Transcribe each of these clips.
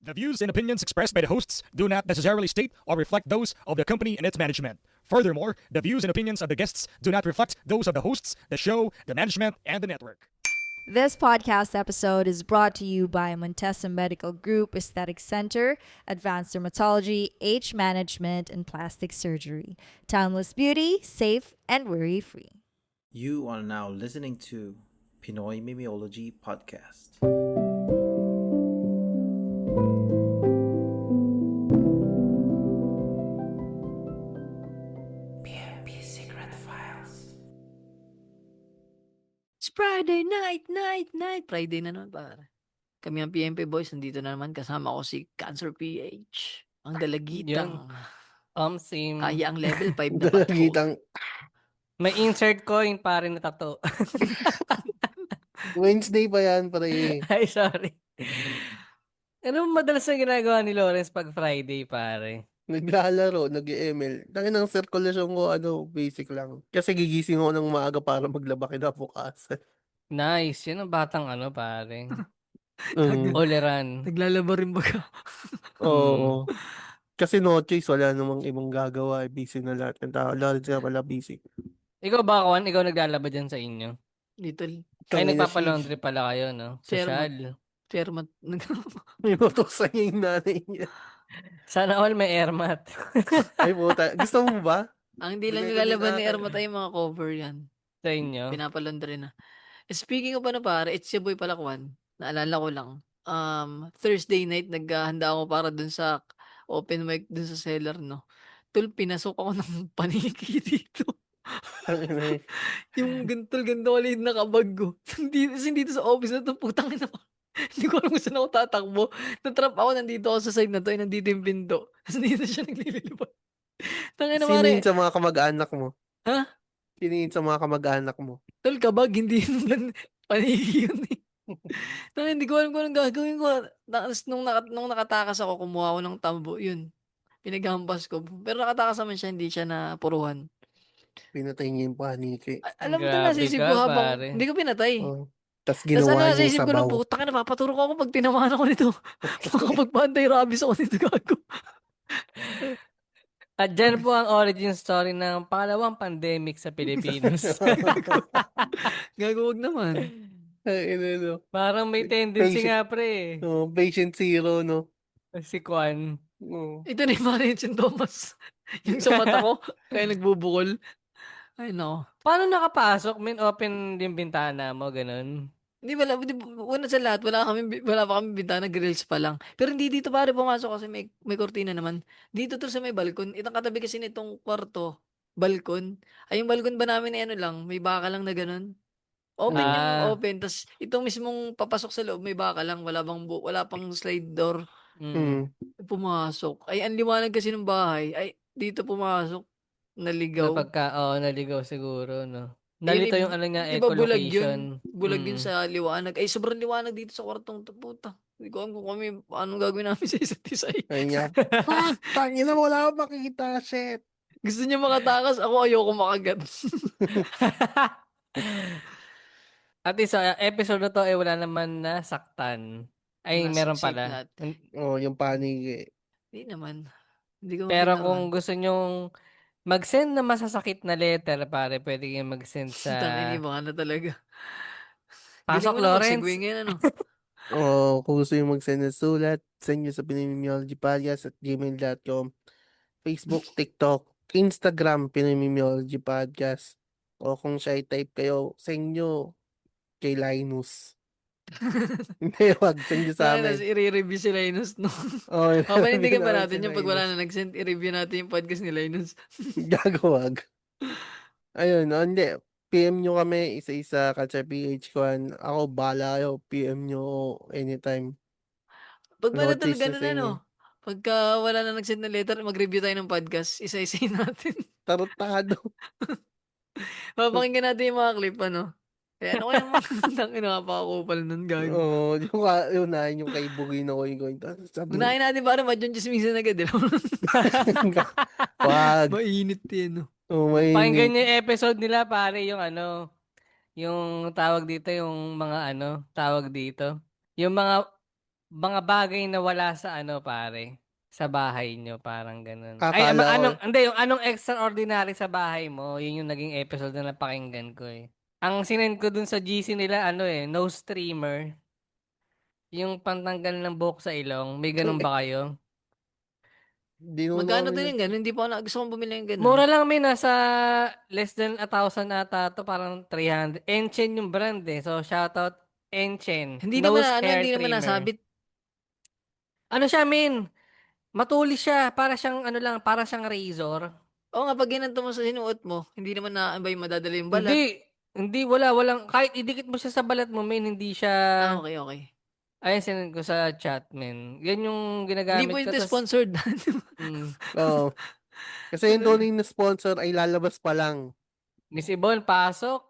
The views and opinions expressed by the hosts do not necessarily state or reflect those of the company and its management. Furthermore, the views and opinions of the guests do not reflect those of the hosts, the show, the management, and the network. This podcast episode is brought to you by Montesa Medical Group Aesthetic Center, Advanced Dermatology, Age Management, and Plastic Surgery. Timeless beauty, safe, and worry-free. You are now listening to Pinoy Mimiology Podcast. PMP Secret Files. It's Friday night. Friday na naman, pare. Kami ang PMP Boys, nandito na naman. Kasama ko si Cancer PH. Ang dalagitang. Same. Kaya ang level 5 na patrol. Dalagitang May insert coin pa rin na tato. Wednesday pa yan, pare. Ay, sorry. Ano madalas na ginagawa ni Lawrence pag Friday, pare? Naglalaro, nag-ML. Tangin ng sirkulasyon ko, basic lang. Kasi gigising ako ng maaga para maglaba kinabukasan. Nice. Yan ang batang pare. Mm. Oleran. Naglalaba rin ba ka? Oo. Kasi no choice, wala namang ibang gagawa. Busy na lahat ng tao. Lahat sila pala busy. Ikaw ba, Kwan? Ikaw naglalaba dyan sa inyo? Little. Ay, Tangina, nagpapalaundry pala kayo, no? Social. Chairman. may motosan niya yung nanay niya. Sana all may airmat. Ay puta, gusto mo ba? Ang hindi lang Bigay ko nilalaban din ni ata. Erma tayo mga cover yan. Sa inyo? Pinapalundre na. Speaking of pare, it's your boy Palakwan. Naalala ko lang. Thursday night, naghahanda ako para dun sa open mic dun sa cellar, no? Tul, pinasok ako ng paniki dito. Tangina eh. Yung ganito ulit nakabag ko. Dito sa office na to, putang ina ko. Hindi ko alam kung saan ako tatakbo. Natrap ako, nandito ako sa side na to, nandito yung pinto. Tapos dito siya naglilipad. Tangina Sino pare. yun sa mga kamag-anak mo? Ha? Sino yun sa mga kamag-anak mo? Tol, kabag, hindi naman paniki yun eh. Tangina, hindi ko alam kung anong gagawin ko. Tapos nung nakatakas ako, kumuha ako ng tambo, yun. Pinaghampas ko. Pero nakatakas naman siya, hindi siya napuruhan. Pinatay niya yung paniki. Alam mo ito, Grabe nasisip ka, ko habang, pare. hindi ko pinatay. Oh. Tapos Tapos ginawa niya yung nasisip ko na, sabaw. putang ina, napapaturo ko ako pag tinamaan ako nito. Makapagpantay rabies ako nito, gago. At dyan po ang origin story ng pangalawang pandemic sa Pilipinas. Gago, wag naman. Ay, no. Parang may tendency Patient- nga, pre. Oh, patient zero, no? Si Kwan. Oh. Ito na yung mga St. Thomas. Yung sa mata ko, kaya nagbubukol. Ay, no. Paano nakapasok? Open yung bintana mo, ganun. Hindi, una sa lahat, wala pa kami bintana, grills pa lang. Pero hindi dito pare pumasok kasi may kortina naman. Dito to sa may balkon. Itong katabi kasi nitong kwarto, balkon. Ay, yung balkon ba namin na lang, may baka lang na ganun. Open yung open. Tapos itong mismong papasok sa loob, may baka lang, wala pang slide door. Pumasok. Ay, ang liwanag kasi ng bahay. Ay, dito pumasok. Naligaw. Naligaw siguro, no? Nalito yung niya, Diba bulag ecolocation. yun? Bulag yun sa liwanag. Ay, sobrang liwanag dito sa kwartong to, puta. Hindi ko alam kung anong gagawin namin sa isa't isa. Ay nga. Fuck! Tangina mo, wala akong makikita. Shit. Gusto niya makatakas, ako ayoko makagat. At isa, episode na to wala naman na saktan. Ay, Nasa meron safe pala. lahat. Oh, yung paniki. Hindi naman. Hindi ko Pero mapinawan. kung gusto nyong mag-send na masasakit na letter, pare, pwede kayong mag-send sa... Tangin, iba na talaga. Pasok, Galing mo na Lawrence. mag-segue ngayon, ano? Oh, kung gusto yung mag-send ng sulat, send nyo sa pinoymimiologypodcast@gmail.com, Facebook, TikTok, Instagram, Pinoy Mimiology Podcast. O kung shy type kayo, send nyo kay Linus. Hindi, wag. Send nyo sa Tapos amin. i-review si Linus, no? Oh, Papanindigan ba namin natin si yung pag wala Linus. na nag-send, i-review natin yung podcast ni Linus. Gagawag. Ayun, hindi. PM nyo kami, isa-isa, Katsa PH Kwan. Ako, bala kayo. PM nyo anytime. Pag No wala talaga choice na ganun, sa inyo. pagka wala na nag-send na letter, mag-review tayo ng podcast, isa-isayin natin. Tarotado. Papakinggan natin yung mga clip, ano? Eh, ano kaya mga tangin nakapakakupal nun, gago. Oo, yung unahin yung kay Bugino ko yung sabi mo, Unahin natin para madyon chismisan agad, eh. wag. Mainit yan, no? Oh, Pakinggan mainit. nyo yung episode nila, pare, yung tawag dito, yung mga tawag dito. Yung mga mga bagay na wala sa ano pare, sa bahay nyo, parang ganun. Ay, Akala ko, hindi, yung anong extraordinary sa bahay mo, yun yung naging episode na napakinggan ko eh. Ang sinend ko dun sa GC nila, ano eh, nose trimmer. Yung pantanggal ng buhok sa ilong, may ganun ba kayo? di mo Magkano namin din yung gano'n? Hindi pa ako gusto kong bumili ng gano'n. Mura lang may nasa less than 1,000 ata to, parang 300. Enchen yung brand eh. So shoutout Enchen, Hindi naman nose hair hindi naman trimmer. nasabit. Ano siya, min? Matulis siya, para siyang ano lang, para siyang razor. Oo nga, pag ginanto mo sa sinuot mo, hindi naman na ba yung madadala yung balat. Hindi, hindi walang kahit idikit mo siya sa balat mo, min, hindi siya. Okay, okay. Ayun, sinend ko sa chat, min. Yan yung Hindi po ginagamit ko ito tas sponsored. Oo. Kasi yung tunay na sponsor ay lalabas pa lang. Miss Ibon, pasok.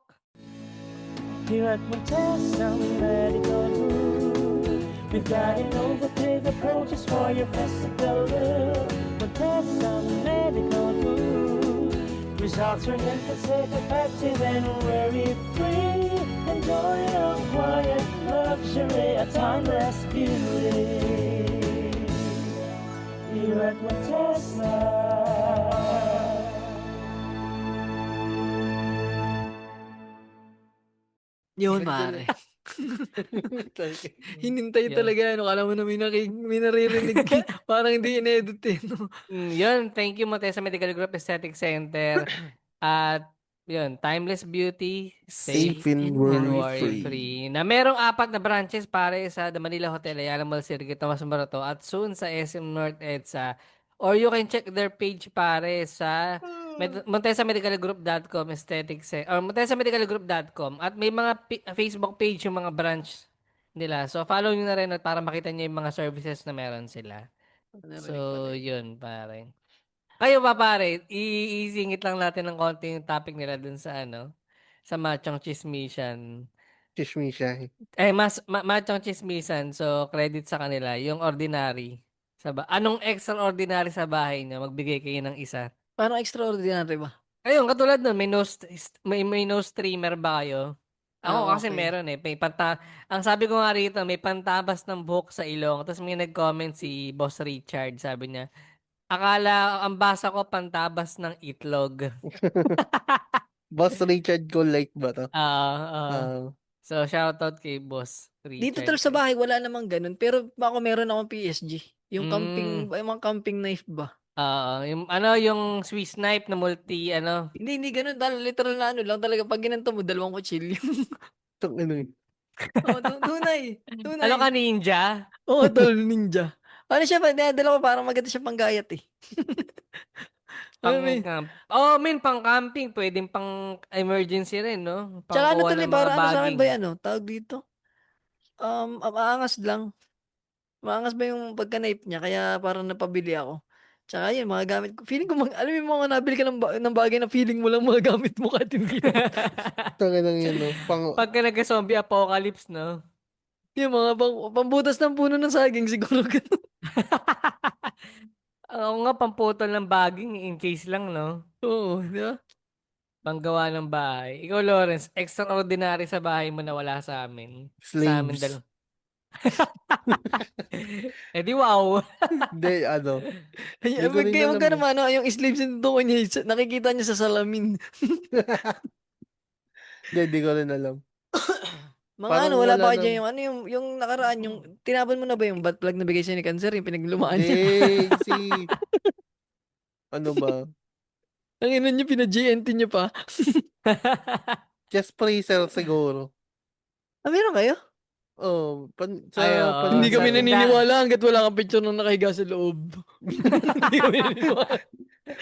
Here at Montesa Medical Group, we've got innovative approaches for your physical look. Montesa Medical Group, results are safe, effective, and worry-free. Enjoy a quiet luxury, a timeless beauty. Here at Montesa. Yun, pare. Hinintay Yeah. talaga. Kala mo na may naririnig. Parang hindi in-edit eh. No? Yun, thank you Montesa Medical Group Aesthetic Center. At yun, Timeless Beauty, Safe safe and and worry-free. worry-free. Na merong 4 na branches pare sa The Manila Hotel, Ayala Mall Circuit, Tomas Morato, at soon sa SM North EDSA. Or you can check their page pare sa montesamedicalgroup.com aesthetics or montesamedicalgroup.com, at may mga Facebook page yung mga branch nila. So follow nyo na rin at para makita nyo yung mga services na meron sila. So, yun, pare. Kayo ba, pare? Iisingit lang natin ng konti yung topic nila dun sa ano, sa Machong Chismisan. Chismisya. Machong Chismisan. So, credit sa kanila. Yung ordinary. Anong extraordinary sa bahay niyo? Magbigay kayo ng isa. Parang extraordinary ba? Ayun, katulad nun, may nose trimmer ba kayo? Ako kasi Okay. meron eh. Ang sabi ko nga rito, may pantabas ng buhok sa ilong. Tapos may nag-comment si Boss Richard. Sabi niya, ang basa ko pantabas ng itlog. Boss Richard Colite ba to? Ah. Ah, So, shoutout kay Boss Dito Richard. tol sa bahay, wala namang ganun. Pero ako meron akong PSG. Yung camping, Mm. yung mga camping knife ba? Yung Swiss knife na multi, Hindi ganun. Literal na ano lang talaga. Pag ginanto mo, 2 kutsilyo. itong ano yun. Oo, tunay. Tunay. ka ninja? Oo, tol, ninja. Ano siya ba? Dinadala ko parang maganda siya panggayat eh. Ano ba eh? Pang camping, pwedeng pang emergency rin, no? Pang Tsaka ano kuha tol eh, ng mga parang ano sa akin bagging. ba yan? Tawag dito? Maangas lang. Maangas ba yung pagka-knife niya? Kaya parang napabili ako. Tsaka yun, mga gamit ko. Feeling ko, alam mo yung mga nabili ka ng bagay na feeling mo lang mga gamit mo kahit hindi mo. Itong ano yun, no? Pagka nagka-zombie apocalypse, no? Yung mga pambutas ng puno ng saging siguro. Ganun. Ako nga, pamputol ng bagging, in case lang, no? Oo, di ba? Panggawa ng bahay. Ikaw, Lawrence, extraordinary sa bahay mo na wala sa amin. Sa amin Slaves. Eh di wow. Hindi, ano. Ay, Hindi ko rin alam wag ka eh. naman, yung slaves yung totoo niya, nakikita niya sa salamin. Hindi ko rin alam. Mga Parang wala wala pa kayo nang- dyan, yung nakaraan, yung tinapon mo na ba yung butt plug na bigay sa'yo ni Cancer, yung pinaglumaan niya? Hindi, ano ba? Ang ina niyo, pina-GNT niyo pa. Just freezer siguro. Meron kayo? Oh, Ay, oo. Hindi sa kami tindahan. naniniwala hanggat wala kang picture nung nakahiga sa loob. Hindi kami naniniwala.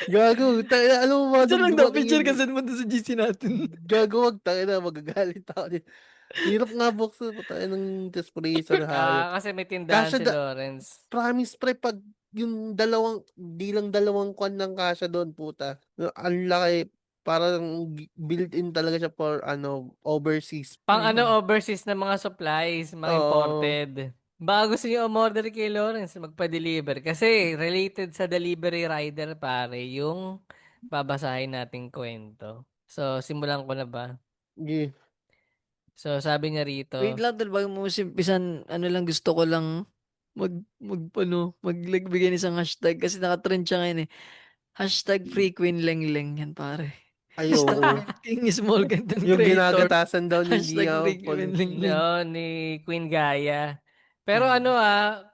Gago, alam mo ba? Picture lang daw, dumating picture yun- ka send mo doon sa GC natin. Gago, wag tayo na, magagalit ako din. Hirap nga buksan, tayo ng just freezer hayop. Kasi may tindahan Kasha si Lawrence. Promise pre, pag yung di lang dalawang kwan ng kasha doon, puta. Ang laki, parang built-in talaga siya for overseas. Overseas na mga supplies, mga Oo. imported. Baka gusto nyo umorder kay Lawrence, magpa-deliver. Kasi related sa delivery rider, pare, yung babasahin nating kwento. So, simulan ko na ba? Yeah. So, sabi niya rito, Wait lang, bago mo simpisan, ano lang gusto ko lang magbigay ng isang hashtag kasi naka-trend siya ngayon eh. Hashtag free Queen Lengleng yan pare. Ay, Stop oo. minting small content Yung creator. ginagatasan daw ni Hashtag Nia free Queen Lengleng. No, ni Queen Gaia. Pero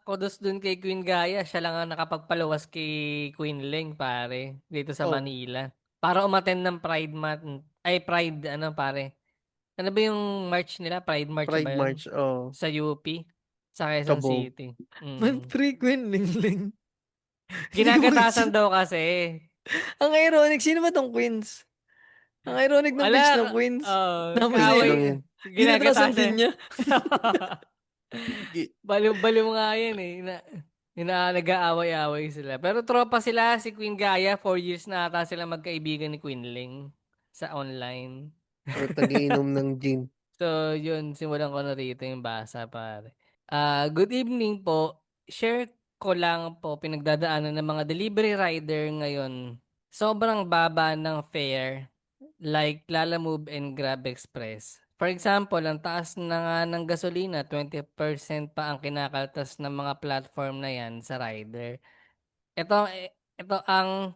kudos dun kay Queen Gaia. Siya lang ang nakapagpaluwas kay Queen Ling, pare, dito sa Oh, Manila. Para umattend ng Pride Month. Ay, Pride, pare. Ano ba yung march nila? Pride March Pride ba yun? March. Oh, Sa UP? Sa Quezon kabog. City. Man, free Queen Lengleng. Hindi ko Ginagatasan mag- daw kasi. Ang ironic, sino ba tong Queens? Ang ironic ng page ng Wala, Queens. Tapos Page lang kaaway. yun. ginatrasan din Ginagatasan. niya. Gi- Baliw-baliw nga yan eh. Nag-aaway-aaway sila. Pero tropa sila, si Queen Gaia, 4 years na ata sila magkaibigan ni Queen Ling sa online. Nag-iinom ng gin. So, yun, simulan ko na rito yung basa, pare. Good evening po. Share ko lang po pinagdadaanan ng mga delivery rider ngayon. Sobrang baba ng fare like Lalamove and Grab Express. For example, ang taas na nga ng gasolina, 20% pa ang kinakaltas ng mga platform na yan sa rider. Ito ang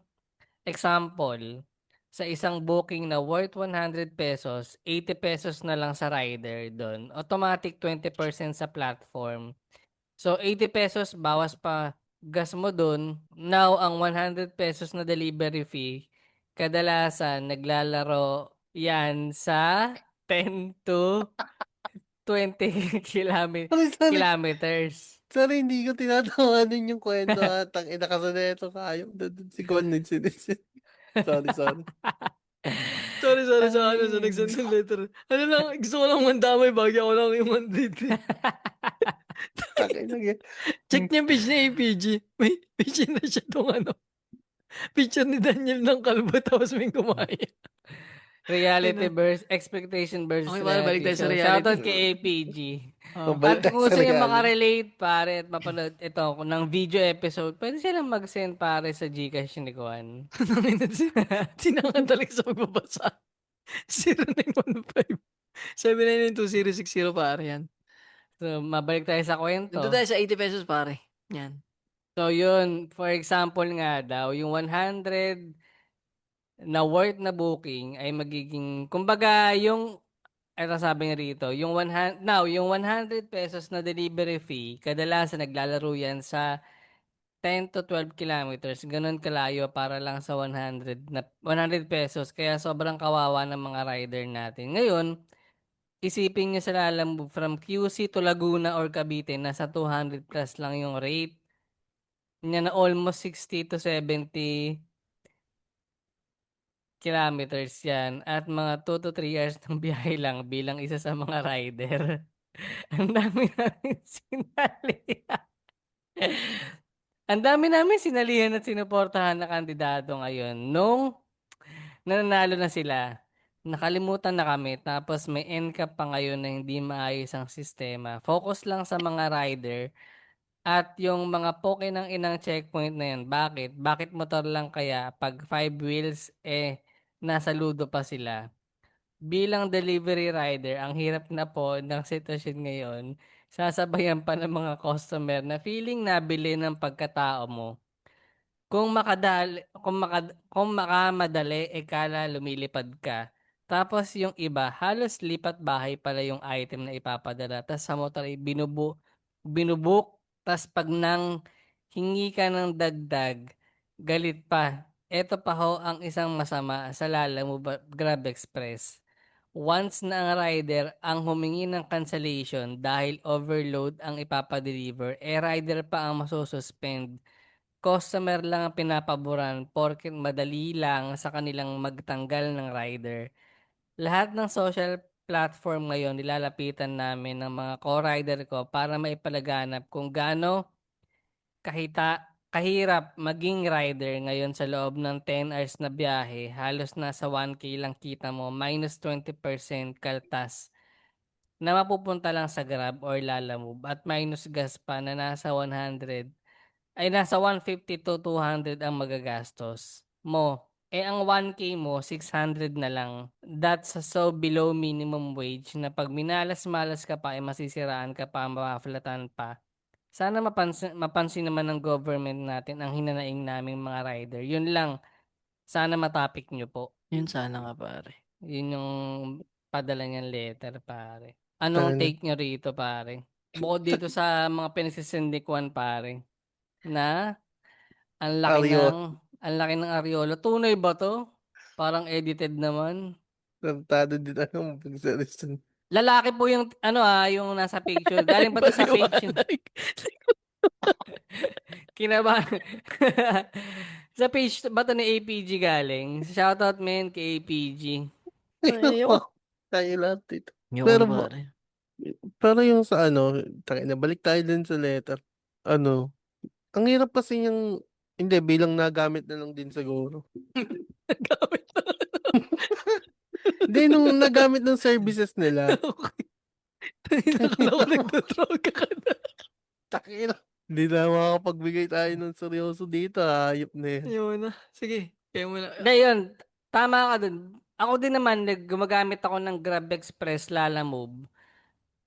example. Sa isang booking na worth 100 pesos, 80 pesos na lang sa rider doon. Automatic 20% sa platform. So, 80 pesos, bawas pa gas mo doon. Now, ang 100 pesos na delivery fee, kadalasan naglalaro yan sa 10 to 20 Sorry. kilometers. Sorry, hindi ko tinatawanan yung kwento ha. Tangina kasi na ito kayo. Si Con Sorry. Sorry sa Ay. sa nagsend ng letter. Ano lang, gusto ko lang mandamay bagay ako lang yung 100. Tangina yan. Check niyo yung page ni APG. May page na siya tong picture ni Daniel ng kalbo tapos may kumain. Reality versus expectation versus Okay, pare, balik reality. tayo sa So, reality. shoutout kay APG. Mabalik At tayo kung sa gusto niyo regalo. makarelate, pare, at mapanood ito ng video episode, pwede silang mag-send, pare, sa Gcash ni Kuan. Sinangan talaga sa magbabasa. 0915 7992060 pare yan. So, mabalik tayo sa kwento. Dito tayo sa 80 pesos pare. Yan. So, yun. For example nga daw, yung 100 na worth na booking ay magiging, kumbaga, ito sabi nga rito, yung 100 pesos na delivery fee, kadalasan naglalaro yan sa 10 to 12 kilometers. Ganun kalayo para lang sa 100 pesos. Kaya sobrang kawawa ng mga rider natin. Ngayon, isipin nyo sa Lalamove from QC to Laguna or Cavite, nasa 200 plus lang yung rate. Niya na almost 60 to 70 kilometers yan. At mga 2 to 3 hours ng biyahe lang bilang isa sa mga rider. Ang dami namin sinalihan. Ang dami namin sinalihan at sinuportahan na kandidato ngayon. Nung nananalo na sila, nakalimutan na kami. Tapos may NCAP pa ngayon na hindi maayos ang sistema. Focus lang sa mga rider at yung mga poke ng inang checkpoint na yan. Bakit? Bakit motor lang kaya pag 5 wheels nasa ludo pa sila? Bilang delivery rider, ang hirap na po ng sitwasyon ngayon. Sasabayan pa ng mga customer na feeling nabili ng pagkatao mo. Kung makamadali, kala lumilipad ka. Tapos yung iba, halos lipat bahay pala yung item na ipapadala. Tapos sa motor, binubuk. Tapos pag nang hingi ka ng dagdag, galit pa. Eto pa ho ang isang masama sa Lalamove Grab Express. Once na ang rider ang humingi ng cancellation dahil overload ang ipapadeliver, rider pa ang masususpend. Customer lang ang pinapaboran porket madali lang sa kanilang magtanggal ng rider. Lahat ng social platform ngayon nilalapitan namin ng mga co-rider ko para maipalaganap kung gaano kahirap maging rider ngayon sa loob ng 10 hours na biyahe. Halos nasa 1K lang kita mo minus 20% kaltas na mapupunta lang sa Grab or Lalamove at minus gas pa na nasa 150 to 200 ang magagastos mo. Ang 1K mo, 600 na lang. That's so below minimum wage na pag minalas-malas ka pa, masisiraan ka pa, mapaflatan pa. Sana mapansin naman ng government natin ang hinanaing naming mga rider. Yun lang, sana matapik nyo po. Yun sana nga pare. Yun yung padala niyang letter, pare. Anong Sana. take nyo rito, pare? Bukod dito sa mga pinasisindikuan, pare, na ang laki Aryo. ng Ariolo. Tunay ba to? Parang edited naman. Tartado din ano, pagsaristan. Lalaki po yung yung nasa picture. Galing pa to sa page. Kinabahan. Sa page ba to ni APG galing? Shoutout men kay APG. Ayoko. Tayo lahat dito. Ayoko Pero, na pare. pero yung sa ano, balik tayo din sa letter. Ano, ang hirap kasi yung, hindi, bilang nagamit na lang din siguro. Gamit na. Hindi, nung nagamit ng services nila. Nakala ko nagdodrag ka na. Takina. Hindi na makakapagbigay tayo ng seryoso dito. Hayop na yan. Ayoko na. Sige. Kaya mo na. Ngayon, tama ka dun. Ako din naman, gumagamit ako ng Grab Express Lalamove.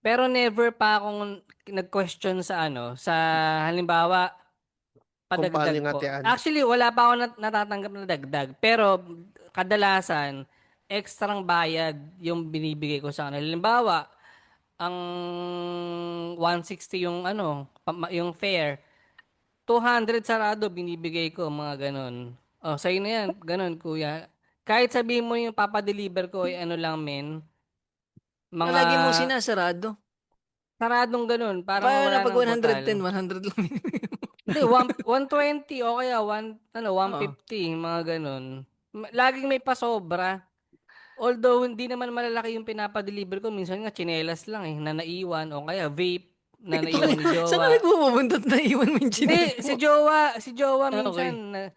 Pero never pa akong nag-question sa sa halimbawa, Kung paano padagdag yung po. atian. Actually, wala pa ako natatanggap na dagdag. Pero kadalasan, extrang bayad yung binibigay ko sa kanila. Halimbawa, ang 160 yung yung fare. 200 sarado binibigay ko, mga ganun. Oh, sa'yo na yan, ganun, kuya. Kahit sabihin mo yung papadeliver ko ay ano lang, men, mga Lagi mo sinasarado. saradong ganun, parang Paano wala pag nang butal. 110, 100 lang. Hindi, 120 o kaya 150, mga ganun. Laging may pasobra. Although hindi naman malalaki yung pinapadeliver ko, minsan nga tsinelas lang na naiwan o kaya vape na naiwan ni Saan ka jowa. nagpupunta at naiwan mo yung Hindi, chinelas si mo? jowa Ah, minsan okay.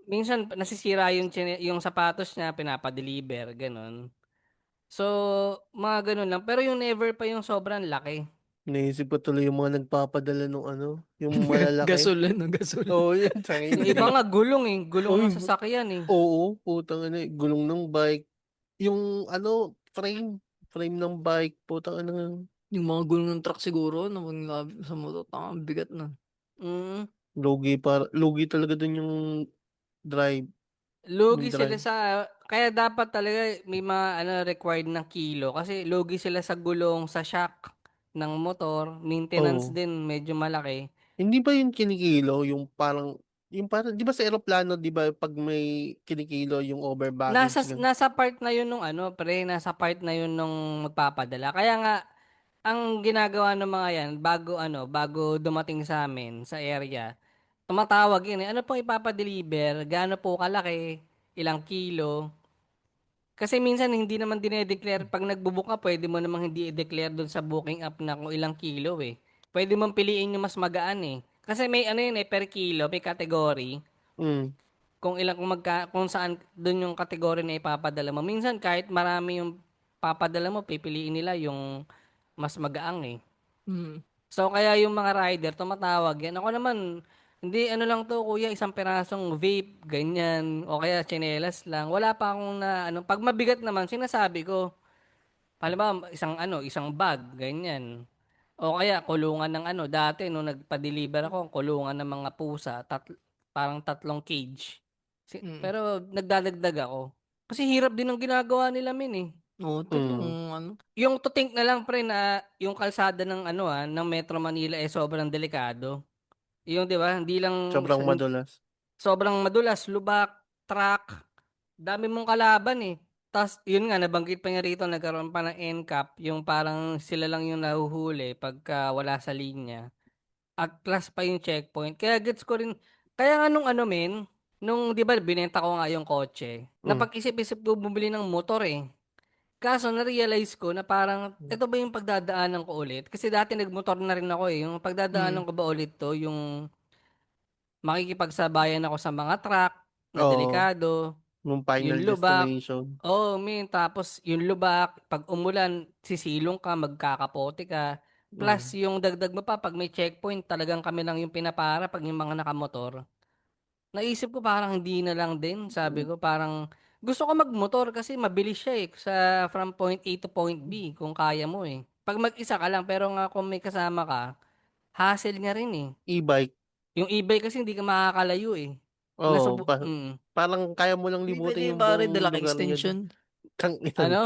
minsan nasisira yung sapatos niya, pinapadeliver, ganun. So, mga ganun lang. Pero yung never pa yung sobrang laki. Naisip ko tuloy yung mga nagpapadala nung ano, yung malalaki. Gasol, ano? Gasol. Oo, yun. Tangin Yung na. iba nga gulong Uy, ng sasakyan eh. oo, putang ano, gulong ng bike. Yung ano, frame ng bike, putang ano, Yung mga gulong ng truck siguro, na sa motor, tama, bigat na. Mm. lugi talaga dun yung drive. Lugi Yung sila drive. kaya dapat talaga may mga required ng kilo kasi lugi sila sa gulong, sa shock ng motor, maintenance Oo. din medyo malaki. Hindi ba yung kinikilo, yung parang, di ba sa eroplano, di ba, pag may kinikilo yung over baggage, ganun? Nasa part na yun nung nasa part na yun nung magpapadala. Kaya nga ang ginagawa ng mga yan bago dumating sa amin sa area, tumatawag yun ano po ipapadeliver, gaano po kalaki, ilang kilo. Kasi minsan hindi naman dinedeclare pag nagbo-book ka, pwede mo namang hindi i-declare doon sa booking app na kung ilang kilo eh. Pwede mong piliin yung mas magaan eh. Kasi may yun per kilo, may category. Mm. Kung saan doon yung category na ipapadala mo. Minsan kahit marami yung papadala mo, pipiliin nila yung mas magaang eh. Hmm. So kaya yung mga rider tumatawag yan. Ako naman, hindi lang to kuya, isang perasong vape, ganyan, o kaya tsinelas lang. Wala pa akong pag mabigat naman, sinasabi ko, halimbawa, isang bag, ganyan. O kaya kulungan ng dati nung nagpa-deliver ako, kulungan ng mga pusa, parang 3 cage. Mm. Pero nagdadagdag ako. Kasi hirap din ang ginagawa nila min eh. Oo, tol, yung ano. Yung to think na lang pre na yung kalsada ng ng Metro Manila sobrang delikado. Yung 'di ba, hindi lang Sobrang madulas. sobrang madulas, lubak, truck, dami mong kalaban eh. Tas yun nga nabanggit pa niya rito nagkaroon pa ng NCAP, yung parang sila lang yung nahuhuli pagka wala sa linya. At plus pa yung checkpoint. Kaya gets ko rin kaya nga nung nung 'di ba binenta ko nga yung kotse. Mm. Napag-isip-isip ko bumili ng motor eh. Kaso na-realize ko na parang, ito ba yung pagdadaanan ko ulit? Kasi dati nagmotor na rin ako eh. Yung pagdadaanan Mm. ko ba ulit to, yung makikipagsabayan ako sa mga truck na Oo, delikado, yung final yung lubak. destination. Oh, tapos yung lubak, pag umulan, sisilong ka, magkakapote ka. Plus, Mm. yung dagdag mo pa, pag may checkpoint, talagang kami lang yung pinapara pag yung mga nakamotor. Naisip ko parang hindi na lang din. Sabi ko parang gusto ko magmotor kasi mabilis siya eh from point A to point B kung kaya mo eh. Pag mag-isa ka lang pero nga kung may kasama ka, hassle nga rin eh. E-bike. Yung e-bike kasi hindi ka makakalayo eh. Oo, parang kaya mo lang Hindi libutin pwede yung pare, buong dala ka lugar niyo. extension. Tang-ina. Ano?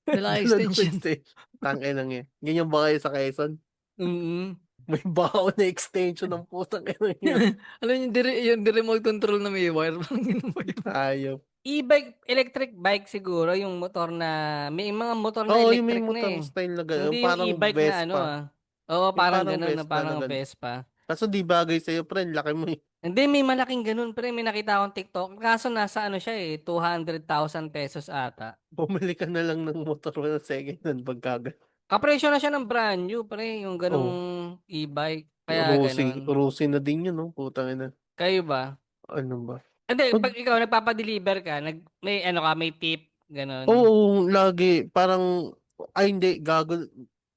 Dala ka Dala ng extension. extension. Tang-ina nga. Ganyan ba kayo sa Quezon? Mm. May bao na extension ng putang ina niyo. Alam niyo, yung remote control na may wire. Parang ganun ba yun? Ayop. E-bike, electric bike siguro yung motor na may mga motor na Oo, yung may electric na motor eh. style na gano'n. Hindi yung Parang e-bike na ano Vespa. ah. Oo, Yung parang parang ganun na Vespa na parang gano'n. Vespa. Kaso di bagay sa'yo, friend. Laki mo eh. Hindi, may malaking ganun pre. May nakita akong TikTok. Kaso nasa ano siya eh, 200,000 pesos ata. Bumili ka na lang ng motor mo na second hand pagkaga. Kapresyo na siya ng brand new pre, yung ganung Oh, e-bike. Kaya ganun. Rusi na din yun, no? Putang ina. Kayo ba? Ano ba? Hindi, Pag, pag ikaw nagpapa-deliver ka, may ano ka, may tip, ganun. oo, lagi. Parang, ay hindi, gago.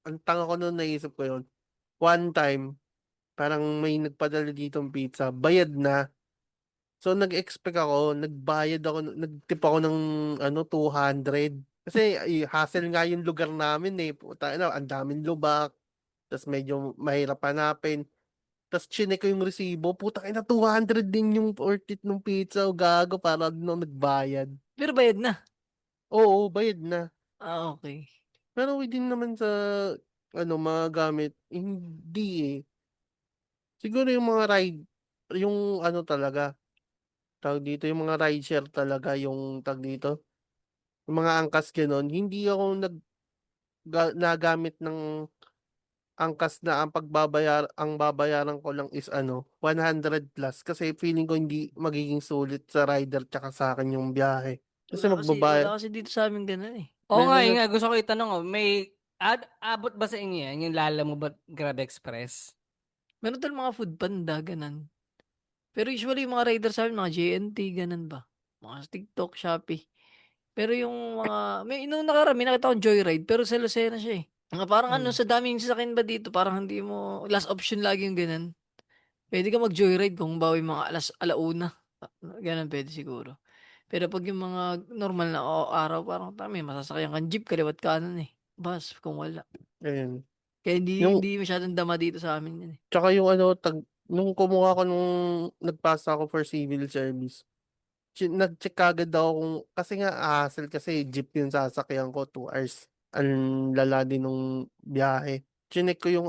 Ang tanga ko noon, naisip ko yun. One time, parang may nagpadala ditong pizza. Bayad na. So, nag-expect ako, nagtip ako ng, 200. Kasi, hassle nga yung lugar namin eh. Puta, ang daming lubak. Tapos medyo mahirap hanapin. Tapos chinek ko yung resibo. Puta, 200 din yung ortit ng pizza. O gago, para nung nagbayad. Pero bayad na. Oo, bayad na. Ah, okay. Pero within naman sa, mga gamit, hindi eh. Siguro yung mga yung talaga, tawag dito, yung mga rideshare talaga, yung tawag dito, yung mga angkas ganon, hindi ako nagamit ng angkas na ang babayaran ko lang is 100 plus kasi feeling ko hindi magiging sulit sa rider tsaka sa akin yung biyahe. Kasi magbabayad. Wala kasi dito sa amin ganun eh. Oo nga, Meron yun na, nga, gusto ko itanong, abot ba sa inyo yan, yung Lala mo ba Grab Express? Meron tayong mga food panda, ganun. Pero usually yung mga rider sa amin, mga JNT, ganun ba? Mga TikTok, Shopee. Pero yung mga, nung nakaraan, may nakita akong Joyride, pero sa Lucena siya eh. Mga parang ano, Hmm. sa daming sasakyan ba dito, parang hindi mo, last option lagi yung ganun. Pwede ka mag-joyride kung bawi mga alauna. Ganun pwede siguro. Pero pag yung mga normal na araw, parang may masasakyan kang jeep, kaliwat kanan eh. Bus, kung wala. Ayun. Kaya hindi, Yung, hindi masyadong dama dito sa amin yun eh. tsaka yung nung kumuha ko nung nagpasa ako for civil service, nag-check agad ako kasi nga hassle kasi jeep yung sasakyan ko 2 hours. Ang lala din nung biyahe. Chinek ko yung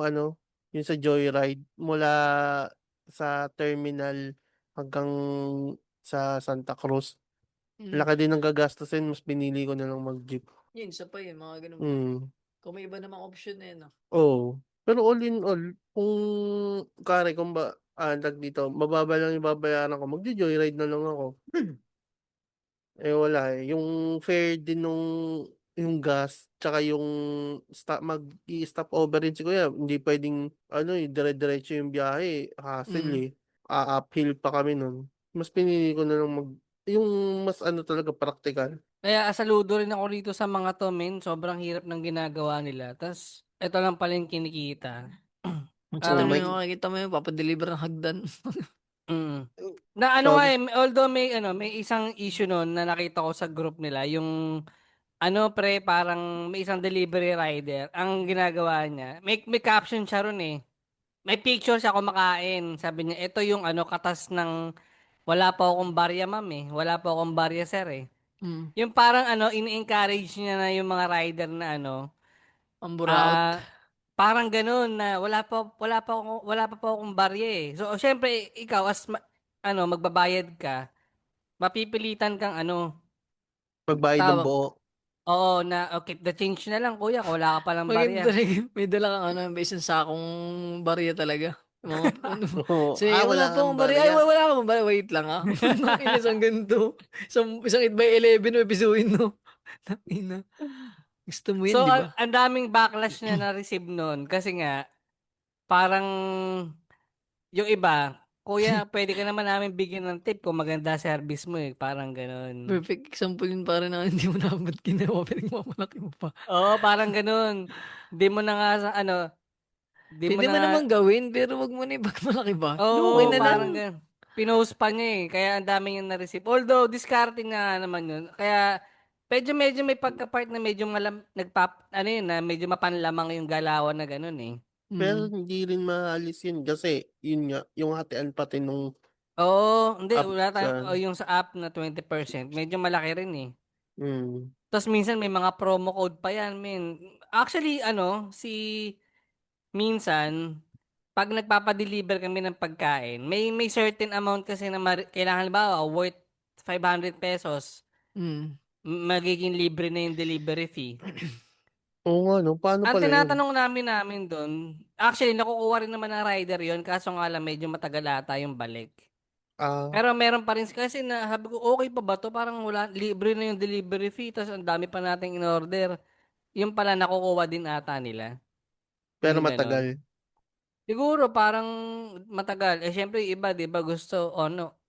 sa Joyride mula sa terminal hanggang sa Santa Cruz. Mm. Laki din ng gagastusin, mas pinili ko na lang mag-jeep. Yun, isa pa yun, mga ganun pa. Mm. Kung may iba namang option eh, no? Oo. Pero all in all, kung dito, mababa lang yung babayaran ko, magjo-joyride na lang ako. Eh wala eh. Yung fare din yung gas, tsaka yung mag-i-stop over rin si kuya. Hindi pwedeng, dire-diretso yung biyahe. Hassle Mm. eh. Uphill pa kami nun. Mas pinili ko na lang yung mas talaga practical. Kaya saludo rin ako rito sa mga to, men. Sobrang hirap ng ginagawa nila. Tas, ito lang pala yung kinikita. Oo, Mo may, yung makikita mo yung papadeliver ng hagdan. Mm. Na ano nga sabi, eh, although may isang issue noon na nakita ko sa group nila, yung pre, parang may isang delivery rider, ang ginagawa niya, may caption siya ron eh. May picture siya kumakain. Sabi niya, ito yung katas ng wala pa akong barya ma'am eh. Wala pa akong barya sir eh. Mm. Yung parang ini-encourage niya na yung mga rider na Ang buraot. ah parang ganun na wala pa po akong barya eh. So syempre ikaw as magbabayad ka, mapipilitan kang magbayad ng tawag. buo. Oo na keep the change na lang kuya kung wala ka palang Maganda barya. talaga. May dala kang may isang sakong barya talaga. Mga, Oo. say, Wala wala pa kang akong barya. Ay, barya. wala akong barya. Wait lang ah. Isang ganito. Isang 8x11 may bisuin no. Ina. Gusto mo yan, So di ba? ang daming backlash na na-receive noon kasi nga parang yung iba, kuya, pwede ka naman namin bigyan ng tip kung maganda service mo eh, parang ganun. Perfect example yun para na hindi mo na ba't ginawa. Pinagmamalaki mo pa. Oo, parang ganun. Di mo na nga di mo Pwede na mo nga, naman gawin, pero wag mo na ipagmalaki ba? Luway oo, na lang. parang ganun. Pinost pa niya eh, kaya ang dami niyang na-receive. Although, discarding nga naman yun. Kaya, medyo may pagka-part na medyo medyo mapanlamang yung galawan na ganun eh. Pero Mm. hindi rin maalis yun kasi yun nga, yung hatian pati nung Oo, hindi app wala tayong sa yung sa app na 20% medyo malaki rin eh. mm, Tapos minsan may mga promo code pa yan, men. Actually, minsan, pag nagpapa-deliver kami ng pagkain, may certain amount kasi na kailangan halimbawa worth 500 pesos, Mm. magiging libre na yung delivery fee. oo nga no, paano Ang pala yun? tinatanong namin doon, actually nakukuha rin naman ng rider yon kaso nga lang medyo matagal ata yung balik. Ah, Pero meron pa rin kasi na sabi ko, okay pa ba to? Parang wala, libre na yung delivery fee, tapos ang dami pa nating in-order. Yung pala nakukuha din ata nila. pero Yung ganon. matagal. Siguro parang matagal. Eh syempre yung iba, 'di ba, gusto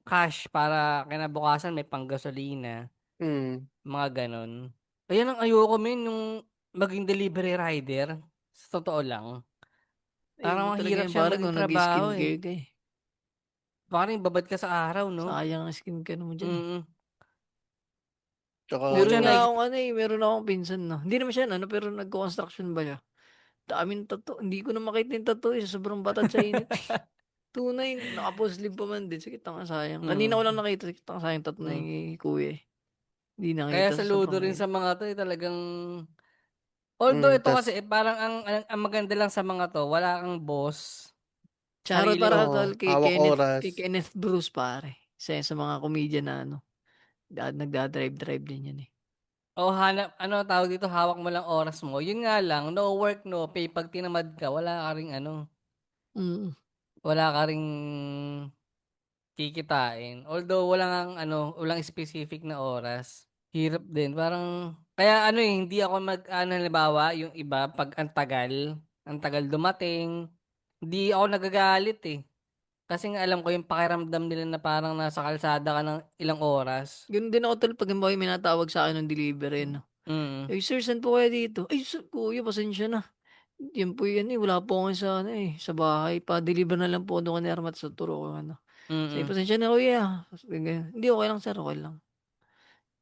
cash para kinabukasan may panggasolina, Mm. mga ganon. Ayun ang ayoko min yung maging delivery rider. Sa totoo lang. Ayun mo Parang talaga mahirap yung siya pare maging kung trabaho nag-skincare eh. ka eh. Parang babad ka sa araw, no? Sayang ang skincare mo dyan eh. Mm. Tsaka Pucha, Meron yung nga akong ano eh, meron akong pinsan no. Hindi naman siya ano, pero nagko-construction ba siya? Daming tattoo. Hindi ko na makita yung tattoo eh. Sobrang batat sa init. Tunay, naka-full sleeve pa man din. Sakit nga sayang. Kanina ko Mm. lang nakita. Sakit nga sayang tattoo na Mm. yung kuya eh. Hindi Kaya nakita sa saludo sobrang rin sa init. mga to eh, talagang although ito kasi tas parang ang maganda lang sa mga to, wala kang boss. Shoutout Sarili para mo. oo, tol hawak oras. Kay Kenneth Bruce pare. Isa yan sa mga comedian na ano, nagda-drive din yan eh. O hanap tawag dito, hawak mo lang oras mo. Yun nga lang, no work, no pay. Pag tinamad ka, Mm. wala ka ring kikitain. Although walang specific na oras. Hirap din. Parang, kaya hindi ako halimbawa, yung iba, pag ang tagal dumating, hindi ako nagagalit eh. Kasi nga alam ko yung pakiramdam nila na parang nasa kalsada ka ng ilang oras. Ganun din ako tol pag halimbawa may minatawag sa akin ng delivery no. Mm. Eh sir, saan po kayo dito? Ay sir, kuya, pasensya na. Yan po yan eh, wala po ako sa ano eh, sa bahay. Pa-deliver na lang po doon kay Ermat sa turo ko ano. Say, Mm. pasensya na kuya. Sabi ganyan. Hindi, okay lang sir, okay lang.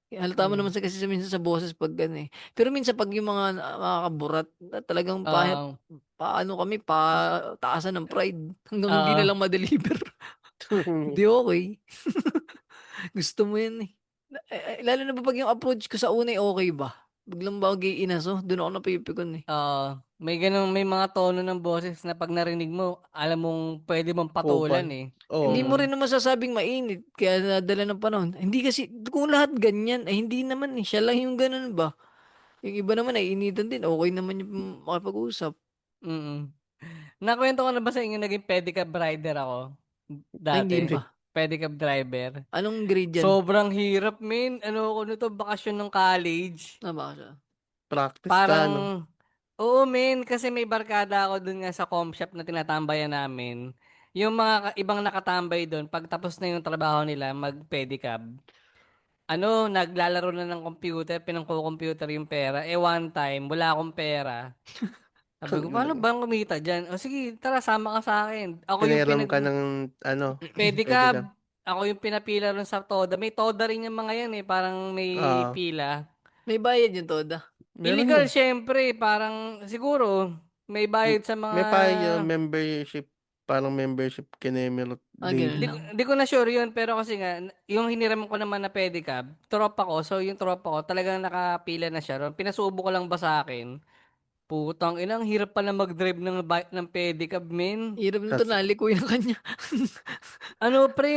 Halata mo naman Mm. sa kasi minsan sa boses pag gano'n, eh. Pero minsan 'pag yung mga kaburat na talagang Oo. paano kami, pataasan ng pride hanggang hindi Oo. na lang ma-deliver. 'Di okey. Gusto mo 'yan, eh. Lalo na ba 'pag yung approach ko sa una, eh, okey ba? Biglang mag-iinaso, do'n ako napipikon, eh. Oo. May mga tono ng boses na 'pag narinig mo, alam mong puwede mong patulan, Kupal. eh. Hindi mo Oo. rin Mm. naman masasabing mainit kaya nadala ng panahon. Hindi kasi kung lahat ganyan, ay hindi naman, eh, siya lang yung gano'n ba. Yung iba naman naiinitan din, okey naman yung makipag-usap. Mm. Nakuwento ko na ba sa inyo naging pedicab rider ako Ay hindi dati? Hindi. pa. Pedicab driver. Anong grade yan? Sobrang hirap, men. Ano ako nito, bakasyon ng college. Baka siya. Practice ka, no? Parang, oo, men, kasi may barkada ako dun nga sa com shop na tinatambayan namin. Yung mga ibang nakatambay dun, pagtapos na yung trabaho nila, mag-pedicab. Naglalaro na ng computer, pinangko-computer yung pera. Eh, one time, wala akong pera. Sabi ko, paano ba kumita dyan? O sige, tara, sama ka sa akin. Ako yung Piniram ka ng ano, pwede ka. pedicab. Ako yung pinapila rin sa Toda. May Toda rin yung mga yan eh. Parang may Ah, pila. May bayad yung Toda. meron Illegal, yun. syempre. Parang, siguro, may bayad sa mga... May pa membership, parang membership kinemerot Gano'n daily. lang. Di ko na sure yun, pero kasi nga, yung hiniram ko naman na pedicab, tropa ko. So, yung tropa ko, talagang nakapila na siya ron. Pinasubo ko lang ba sa akin? Putang ina, ang hirap pala mag-drive ng pedicab, men. Hirap nito, Tas, nalikoy na kanya. Pre,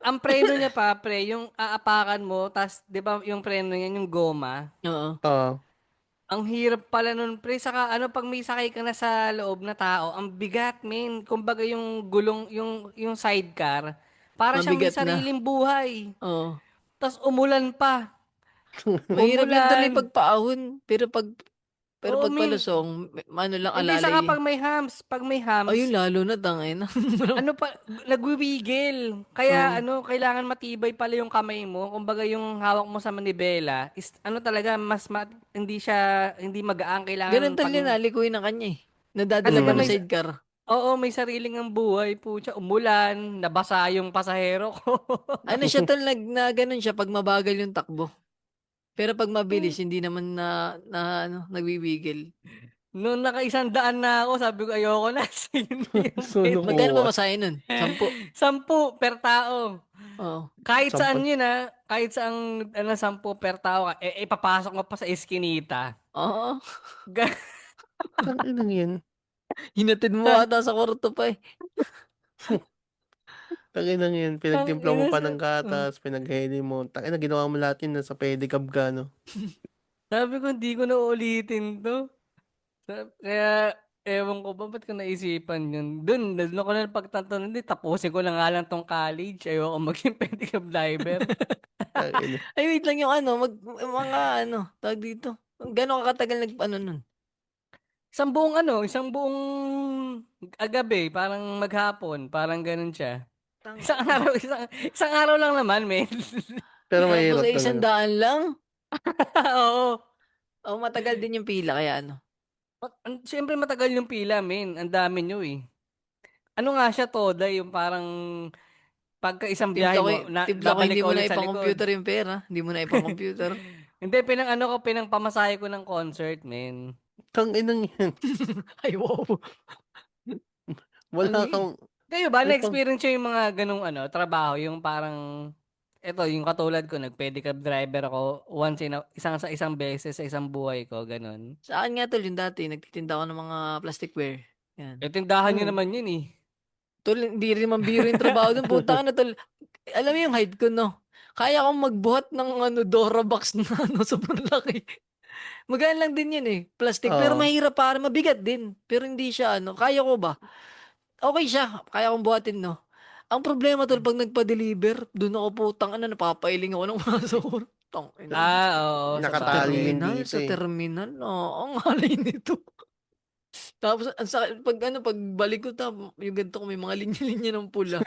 ang preno niya pa, pre, yung aapakan mo, tas, di ba, yung preno niya, yung goma. Oo. ah, Ang hirap pala nun, pre. Saka, pag may sakay ka na sa loob na tao, ang bigat, men. Kumbaga, yung gulong, yung sidecar, para siyang may Mabigat na. sariling buhay. Oo. Tas, umulan pa. Mahirap yan tuloy Umulan. pagpaahon. Pero Oo, pag men. palusong, ano lang Hindi, saka alalay. pag may Ayun hams, lalo na tangina. nagwiwigil. Kaya Oo. kailangan matibay pala yung kamay mo. Kumbaga yung hawak mo sa manibela is talaga hindi magaan. Ganun Kailangan tol pag yun, nalikoy na kanya eh. Nadadala kasi pa pag ng mm, sidecar. may sariling ang buhay, pucha, umulan, nabasa yung pasahero ko. Ano siya tol, na ganun siya pag mabagal yung takbo. Pero pag mabilis, hindi naman na ano, nagwiwigil. Nung naka-100 na ako, sabi ko ayoko na. Yun na yung So, pwede. Magkano ba nakuha. masahe nun? 10. 10 per tao. Oo. Kahit saan Sampal. yun kahit saan 10 per tao ka, ipapasok mo pa sa eskinita. Oo. Ga- Tangina yan. Hinatid mo ata sa kwarto pa eh. Tangina yan. Ang Pinagtimpla mo ina pa sa, ng gatas, pinagheli mo. Tangina, ginawa mo lahat yun nasa pedicab ka, no? sabi ko hindi ko na uulitin to. Kaya ewan ko ba ba't ko naisipan yun. Doon ko na pagtanto hindi tapusin ko na nga lang tong college. Ayoko maging pedicab driver. Tangina. Ay, wait lang yung mga tawag dito. Gano'ng katagal nag-ano nun? Isang buong gabi, parang maghapon, parang ganun siya. Isang Tangina. araw, isang araw lang naman, men. Pero Tapos mahirap ay talaga. 100 lang. Oo. Oh, matagal din yung pila kaya ano. Siyempre matagal yung pila, men. Ang dami nyo eh. Ano nga siya, Toda, yung parang pagka isang biyahe mo, Timpla ko babalik hindi ka mo na ulit sa likod. ipang-computer yung pera. Hindi mo na ipang-computer. Hindi, pinang pamasahe ko ng concert, men. Tanginang yan. Ay, wow. Wala Ang- kang... Kayo ba, May pang... na-experience nyo yung mga ganung trabaho, yung parang, eto, yung katulad ko, nag-pedicab driver ako isang beses sa isang buhay ko, ganun. Saan nga tol yung dati? Nagtitinda ako ng mga plasticware. Yan. Tindahan nyo Hmm. naman yun eh. Tol, hindi rin man biro yung trabaho dun. Puta ka na tol. Alam mo yung height ko, no? Kaya akong magbuhat ng Dora box na sobrang laki. Magaan lang din yun eh. Plastic. Pero Oo. mahirap para. Mabigat din. Pero hindi siya Kaya ko ba? Okay siya. Kaya kong buhatin, no? Ang problema tol, pag nagpa-deliver, doon ako putang napapailing ako ng mga sobrang. Oo, sa Nakatali bagay. yun Terminal, dito sa eh. terminal. Oo, ang halay nito. Tapos, ang sakit, pag balik ko, yung ganito ko, may mga linya-linya ng pula.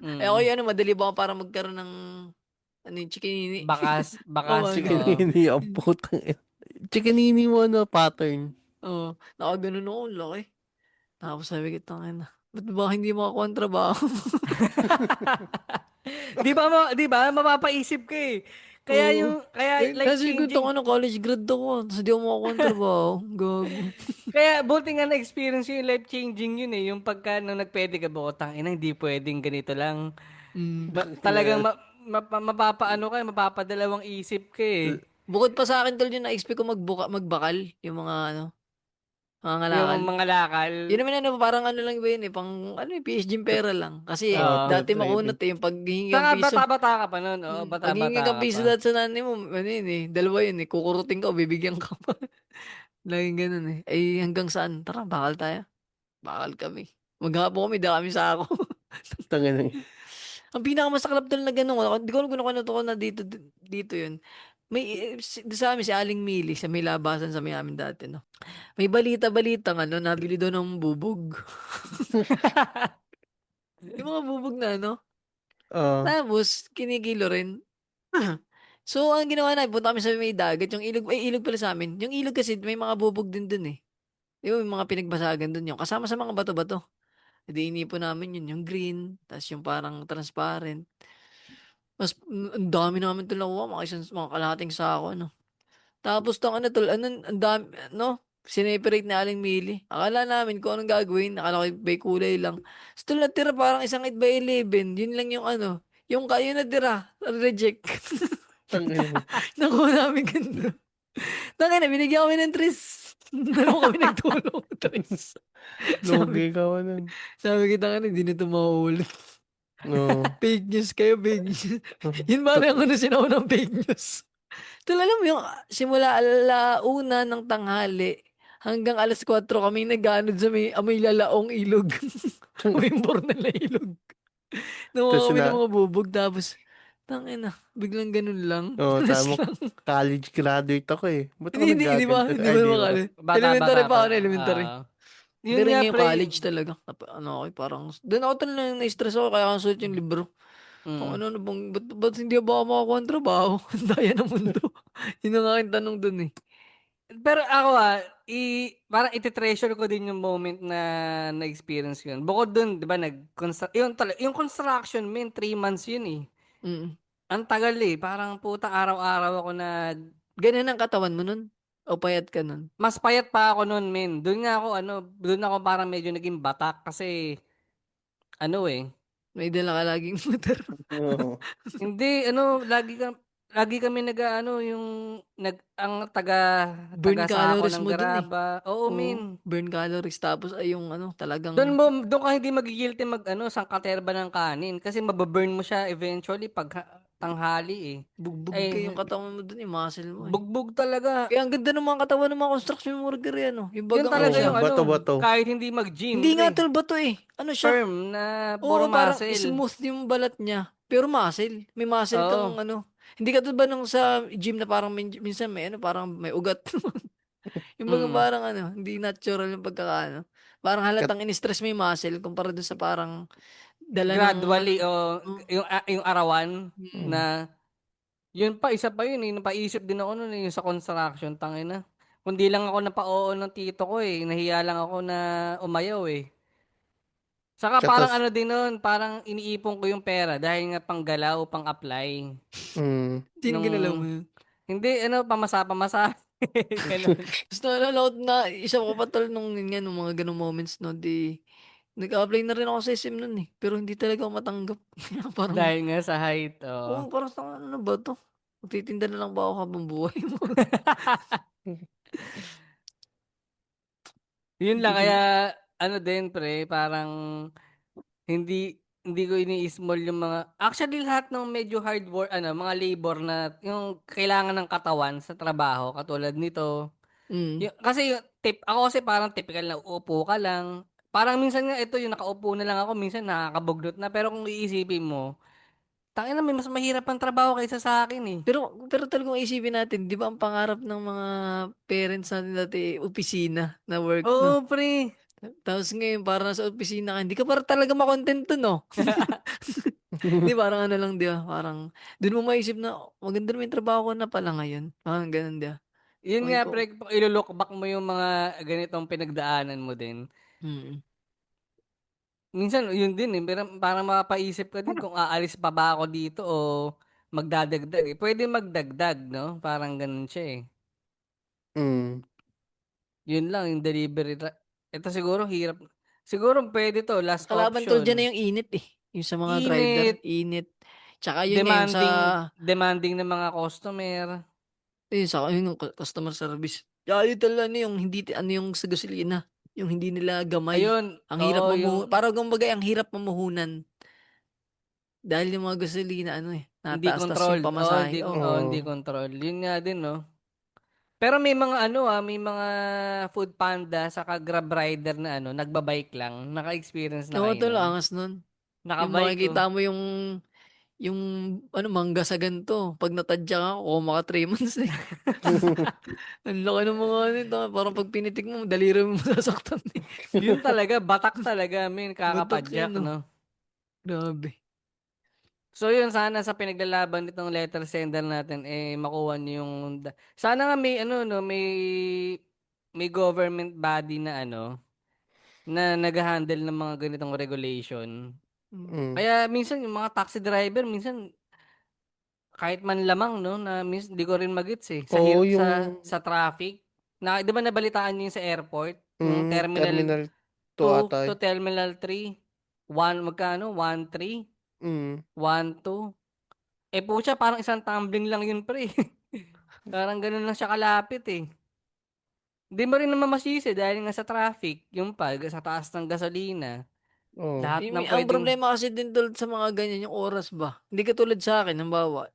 Eh, ako Mm. madali ba ako para magkaroon ng, yung chikinini? Bakas, Oo, oo. Chikinini, ang putang ina. Chikinini mo pattern. Oo, nakaganon ako, laki. Tapos sabi ko, tangina, ba't ba hindi makakuha ang trabaho? Di ba, mapapaisip ka eh. Kaya Oo. life Kasi kung changing. college grad ako, tapos di ako makakuha ang trabaho. Gago. Kaya buti nga na-experience yung life changing yun eh. Yung pagka nung nagpwede ka ba, tangina, hindi pwedeng ganito lang. Mm. Talagang mapapaano ka, mapapadalawang isip ka eh. Bukod pa sa akin, tol, yung na-expect ko magbakal, yung mga mga ngalakal. Yung mga lakal. Yun naman parang lang ba yun eh, pang PhD yung pera lang. Kasi Oo. dati Trip makunat trading. yung paghihingi ng Saka piso. bata-bata ka pa nun. Oo, Paghihingi bata-bata ng ka piso pa. dati sa nanay mo, yun eh, dalawa yun eh, kukurutin ka o bibigyan ka pa. Laging ganun eh. Ay hanggang saan? Tara, bakal tayo. Bakal kami. Maghapo kami, dami sa ako. Tanginang. Ang pinakamasaklap tol na ganun, hindi ko alam kung ano to na dito yun. May, sa amin, si Aling Mili, sa may labasan sa may amin dati, no? May balita-balita nabili doon ng bubog. Yung mga bubog na, Oo. Tapos, kinikilo rin. So, ang ginawa namin, punta kami sa may dagat, yung ilog pala sa amin. Yung ilog kasi, may mga bubog din dun eh. Yung mga pinagbasagan dun yung kasama sa mga bato-bato. Hindi inipon namin yun, yung green, tapos yung parang transparent. Mas, ang dami namin ito nakuha, mga kalahating sako, Tapos, ang dami, sineperate na Aling Mili. Akala namin kung anong gagawin, akala ko may kulay lang. So, natira parang 1/8x11. Yun lang yung yung kayo natira, reject. Tanginang. Nakuha namin ganda. Tangina, binigyan kami ng tres. Dalawa kami nagtulong. Tres. Logi ka nun. Sabi kita hindi na ito mauulit. Oo. Fake news kayo, fake news. Yun ba yung sinaunang fake news? Alam mo yung simula 1:00 ng tanghali hanggang 4:00 kami nag-aanod sa may lalaong ilog. May na ilog. Nakuha Tapos kami ng mga bubog tapos tangina, biglang ganun lang. Oo, Stress tama. lang. College graduate ako eh. Ba't ako Hindi ba? naggaganto? Hindi Ay, ba di naman ba? college? Bata-bata Elementary pa pa. ako na elementary. Yun Pero nga, ngayon pre. college talaga. Parang, doon ako talaga na-stress ako kaya ako sulit yung libro. Kung Mm. ano bang, ba't hindi ba ako makakuha ng trabaho? Ang daya ng mundo. Yun ang aking tanong doon eh. Pero ako parang iti-treasure ko din yung moment na na-experience ko yun. Bukod dun, di ba, yung construction, 3 months yun eh. Mm. Ang tagal eh. Parang puta, araw-araw ako Ganun ang katawan mo nun? O payat ka nun? Mas payat pa ako noon, men. Doon ako parang medyo naging batak kasi ano eh. May dala ka laging motor. Oo. Hindi, lagi kami yung ang Burn taga-sako calories ng mo dun eh. graba. Oo, Oo, men. burn calories. Tapos ay yung talagang Doon ka hindi magigilty sangkaterba ng kanin kasi mababurn mo siya eventually pag tanghali eh. bugbog ka yung Ay, katawan mo dun, yung muscle mo eh. bugbog talaga. Kaya ang ganda ng mga katawan ng mga construction worker yan, yung Yun bagang ano talaga siya. yung Bato-bato. kahit hindi mag-gym, Hindi nga pre. tol bato eh. Ano siya? Firm na puro Oo, parang muscle. smooth yung balat niya. Pero muscle. May muscle kang Oo. Hindi ka ba nung sa gym na parang minsan may parang may ugat. Yung bagang Mm. parang hindi natural yung pagkakaano. Parang Kat halatang in-stress mo yung muscle kumpara dun sa parang dala ng Gradually oh, yung arawan mm. mm. na yun pa isa pa yun eh. Napaisip din ako noon yung sa construction tangina. Kundi lang ako napao ng tito ko eh. Nahiya lang ako na umayaw eh. Saka parang Katas, ano din nun, parang iniipon ko yung pera dahil nga panggalaw, pang-apply. Hindi ginalaw mo Nung, yun. hindi, pamasa-pamasa. Ganun. Tapos naalala ko na isa ko pa tol nung yun nga, nung mga ganung moments no, di nag-apply na rin ako sa SM nun eh. Pero hindi talaga ako matanggap. Parang, Dahil nga sa height, oh. parang ano na ba to? Magtitinda na lang ba ako habang buhay mo? Yun Hindi lang, ko kaya, ano din, pre, parang, hindi ko ini-small yung actually lahat ng medyo hard work, mga labor na, yung kailangan ng katawan sa trabaho, katulad nito. mm. Kasi ako kasi parang typical na uupo ka lang. Parang minsan nga ito yung nakaupo na lang ako, minsan nakakabugnot na. Pero kung iisipin mo, tangina may mas mahirap ang trabaho kaysa sa akin eh. Pero talagang isipin natin, 'di ba ang pangarap ng mga parents natin dati opisina na work, no? Oo, pre. Tapos ngayon para nasa opisina ka, hindi ka para talaga makontento, no? 'Di parang lang, 'di ba? Parang doon mo maisip na maganda naman yung trabaho ko na pala ngayon. Parang ganun, 'di ba? Yun Okay nga, ko. pre, kung ilo-look back mo yung mga ganitong pinagdaanan mo din. Mm. Minsan, yun din eh. Pero parang mapapaisip ka din kung aalis pa ba ako dito o magdadagdag eh. Pwede magdagdag, no? Parang ganun siya eh. mm. Yun lang, yung delivery. Ito siguro hirap. Siguro pwede to, last Kalaban tol diyan na option. yung init eh. Yung sa mga driver, Init, init. Tsaka yun nga yung sa demanding ng mga customer. yung customer service. Lalo talaga yung hindi yung sa gasolina, yung hindi nila gamay. Ayun, Ang hirap oo, yung parang kumbaga ang hirap mamuhunan dahil yung mga gasolina hindi nataas tas yung controlled. pamasahe. Oh. Hindi Oo. controlled. Yun nga din, no? Pero may mga food panda saka Grab rider na nagbabike lang. Naka-experience na Oo, kayo tol, nun. angas nun. Yung Nakabike, oh. makikita mo yung mangga sa ganito. Pag natadya ka, koma ka 3 months eh. Ang laki ng mga parang pag pinitik mo, daliri mo masasaktan eh. Yun talaga, batak talaga, min, Butok kakapadyak, yan, no? no? Grabe. So yun, sana sa pinaglalaban nitong letter sender natin, makuha niyo sana nga may, no, may government body na, na nag-handle ng mga ganitong regulation. Mm. Mm. Kaya minsan, yung mga taxi driver, minsan, kahit man lamang, no, na minsan, di ko rin magets eh. Sa Oo, hirap yung sa traffic. Di ba nabalitaan niyo yung sa airport? Yung terminal Terminal 2 2 ata. to terminal 3. Magkano? 1.3? Mm. 1.2? Po siya, parang isang tumbling lang yun, pre. Parang ganun lang siya kalapit eh. Hindi mo rin naman masisi dahil nga sa traffic, yung sa taas ng gasolina, Oo. lahat ng Ang pwedeng, problema kasi din tulad sa mga ganyan, yung oras ba? Hindi katulad sa akin, halimbawa,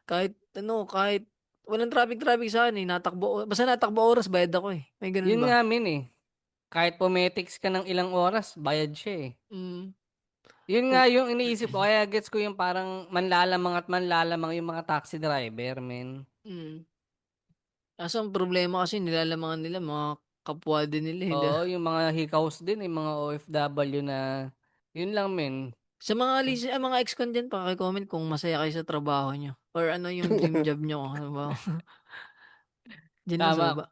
kahit walang traffic sa akin basta natakbo oras, bayad ako eh. May ganun yun ba? nga min eh. Kahit pumetics ka ng ilang oras, bayad siya eh. Mm. Yun nga yung iniisip ko, kaya gets ko yung parang manlalamang yung mga taxi driver, men. Mm. Kaso ang problema kasi nilalamangan nila mga kapwa din nila eh. Oo, yung mga hikaws din, yung mga OFW na, yun lang men. Sa mga ex-con dyan, paki-comment kung masaya kayo sa trabaho nyo. Or ano yung dream job nyo. Ano ba? Dyan lang sa Tama. baba.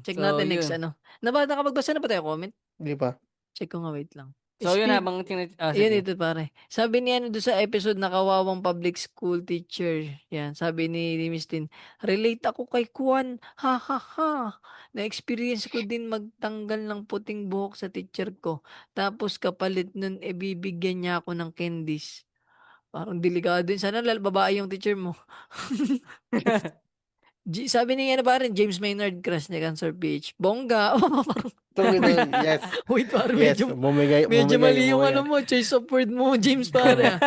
Check So, natin next yun. Nabata, nakapagbasa na ba tayo comment? Di ba? Check ko nga, wait lang. So, yun Speed, habang yan sige. ito pare. Sabi niya doon sa episode na kawawang public school teacher. Yan, sabi ni Miss Tin, relate ako kay Kwan. Ha ha ha. Na-experience ko din magtanggal ng puting buhok sa teacher ko. Tapos kapalit nun, bibigyan niya ako ng candies. Parang delikado din. Sana babae yung teacher mo. Sabi niya na parang James Maynard crush niya Cancer PH. Bongga. Oh, parang, Tungin wait, nun, yes. wait, parang Yes, medyo mali yung bumigay. ano mo, choice of word mo, James Oo, pare.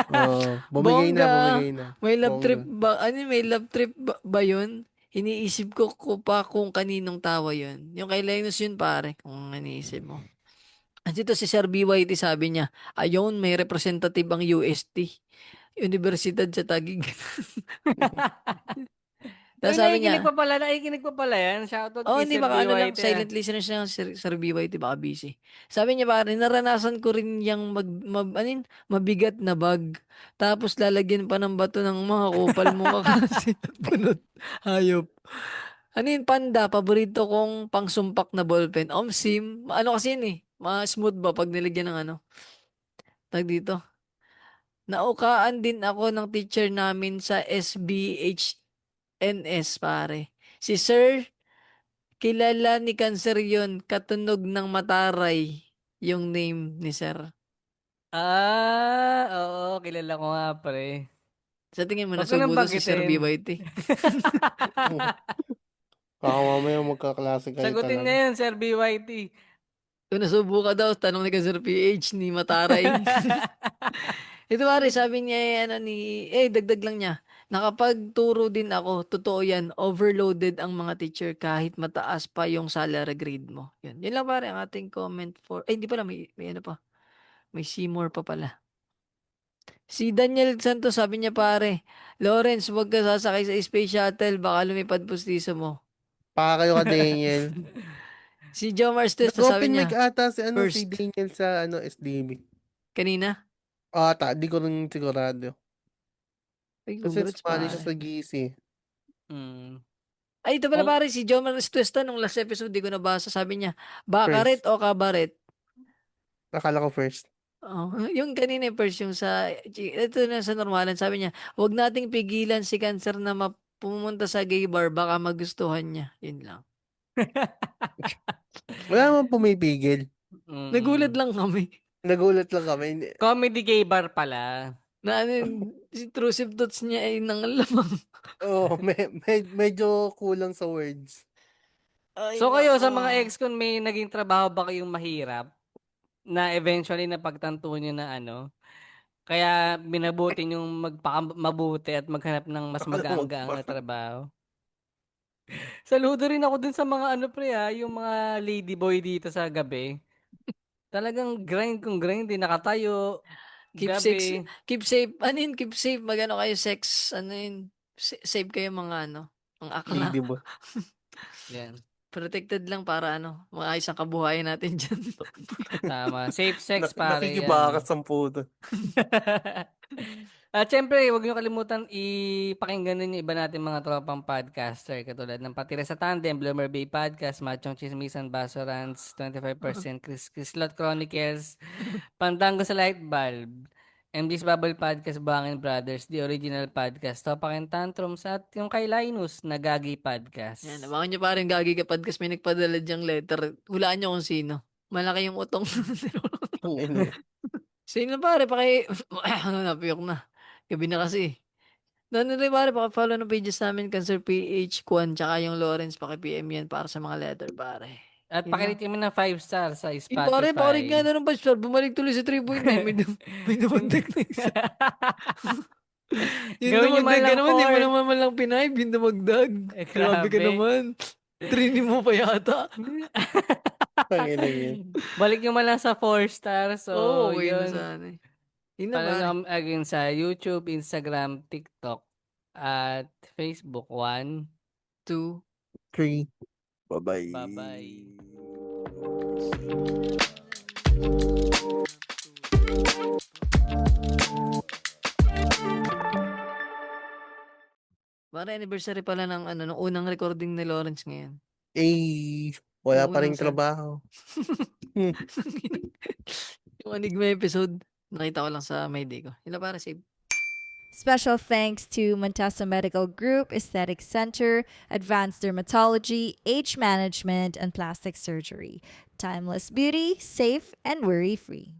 bumigay Bongga. na. May love trip Bongga. ba? Ano yun, may love trip ba yun? Iniisip ko pa kung kaninong tawa yun. Yung kay Linus yun pare, kung iniisip mo. Dito si Sir BYT sabi niya, ayon may representative ang UST. Universidad sa Taguig. Uy, Tapos sabi niya, nakikinig pa pala yan. Shoutout oh, kay hindi Sir baka ano lang, BYT silent listeners na Sir BYT, baka busy. Sabi niya pare, naranasan ko rin yung ano yun, mabigat na bag. Tapos lalagyan pa ng bato ng mga kupal mo kasi punot. Hayop. Ano yun, panda, paborito kong pangsumpak na ballpen. Omsim, ano kasi yun eh, smooth ba pag nilagyan ng ano, tag dito. Naukaan din ako ng teacher namin sa SBHNS pare. Si Sir kilala ni Cancer yun, katunog ng Mataray, yung name ni Sir. Oo, kilala ko nga pre. Sa tingin mo, Huwag ko nang nasubo to si Sir banggitin. BYT. Baka mamaya magkaklase kayo Sagutin talaga. niya yun, Sir BYT. Kung nasubo ka daw, tanong ni Cancer PH ni Mataray. Ito pare, sabi niya, dagdag lang niya. Nakapagturo din ako, totoo yan, overloaded ang mga teacher kahit mataas pa yung salary grade mo. Yun lang pare, ang ating comment for, hindi pala, may ano pa, may Seymour pa pala. Si Daniel Santos sabi niya pare, Lawrence, huwag ka sasakay sa space shuttle, baka lumipad pustiso mo. Baka kayo ka, Daniel. Si Jomar Estes sabi Nag-open niya, mic ata si first, Daniel sa SDB. kanina? Ata, di ko rin sigurado. Ay, Kasi congrats sumali siya pare. sa GC. Hmm. Ay, ito pala Kung, pare, si Jomar Estes nung last episode, di ko nabasa, sabi niya, bakaret First. o kabaret? Akala ko first. Oh, yung kanina yung first, yung ito na sa normalan, sabi niya, huwag nating pigilan si Cancer na pumunta sa gay bar, baka magustuhan niya. Yun lang. Wala naman pumipigil. Nagulat lang kami. Nagulat lang kami. Comedy gay bar pala. Na ano, si Intrusive Thoughts niya ay nangalamang. Oo, medyo kulang sa words. Ay, So kayo, sa nako. mga ex-con, may naging trabaho ba kayong mahirap na eventually napagtanto nyo na ano? Kaya minabuti yung magpakamabuti at maghanap ng mas magaang-gaang na trabaho. Saludo rin ako dun sa mga ano pre yung mga ladyboy dito sa gabi. Talagang grind kung grind, di nakatayo. Keep safe, Gabi. keep safe. Ano yun, keep safe. Magano kayo sex, ano yun, save kayo mga ano, ang akla. Lady boy. Yan. Protected lang para ano, maayos ang kabuhayan natin dyan. Tama. Safe sex pare Nakikibakas yan. ang puto. At syempre, huwag niyo kalimutan ipakinggan din yung iba natin mga tropang podcaster katulad ng Patira sa Tandem, Bloomer Bay Podcast, Machong Chismisan, Basorans, 25%, Kislot Chronicles, Pandango sa Light Bulb, MD's Bubble Podcast, Bangin Brothers, The Original Podcast, Topak and Tantrums, at yung kay Linus na Gagi Podcast. Yan, abangan nyo pa rin gagi kapag kasi may nagpadala dyang letter. Hulaan nyo kung sino. Malaki yung utong. Ang ina. Sino pare, ano, napiyok na. Gabi na kasi. Doon rin pare, paki-follow ng pages namin, Cancer PH, Kwan, tsaka yung Lawrence, paki-PM yan para sa mga letter pare. At Yun pakirate kami ng 5 star sa pare, pare nga Spotify. na ng 5 star. Bumalik tuloy sa 3.9. May dumagdag na isa. Yung Gawin niyo man dumagdag ka lang naman, hindi mo 4. naman lang pinayb. Yung dumagdag. Grabe ka Grabe. naman. Trini mo pa yata. Ang ina yun. Balik nyo man lang sa 4 star. So, Oo, okay na yun. sana eh. Yun na Follow pare. nyo kami again sa YouTube, Instagram, TikTok, at Facebook. 1. 2. 3. Bye-bye. Bye-bye. Pare, anniversary pala ng ano, nung unang recording ni Lawrence ngayon. Eh, wala Yung pa rin unang trabaho. Yung Yung Enigma episode, nakita ko lang sa Mayday ko. Yun lang pare, save. Special thanks to Montesa Medical Group, Aesthetic Center, Advanced Dermatology, Age Management, and Plastic Surgery. Timeless beauty, safe and worry-free.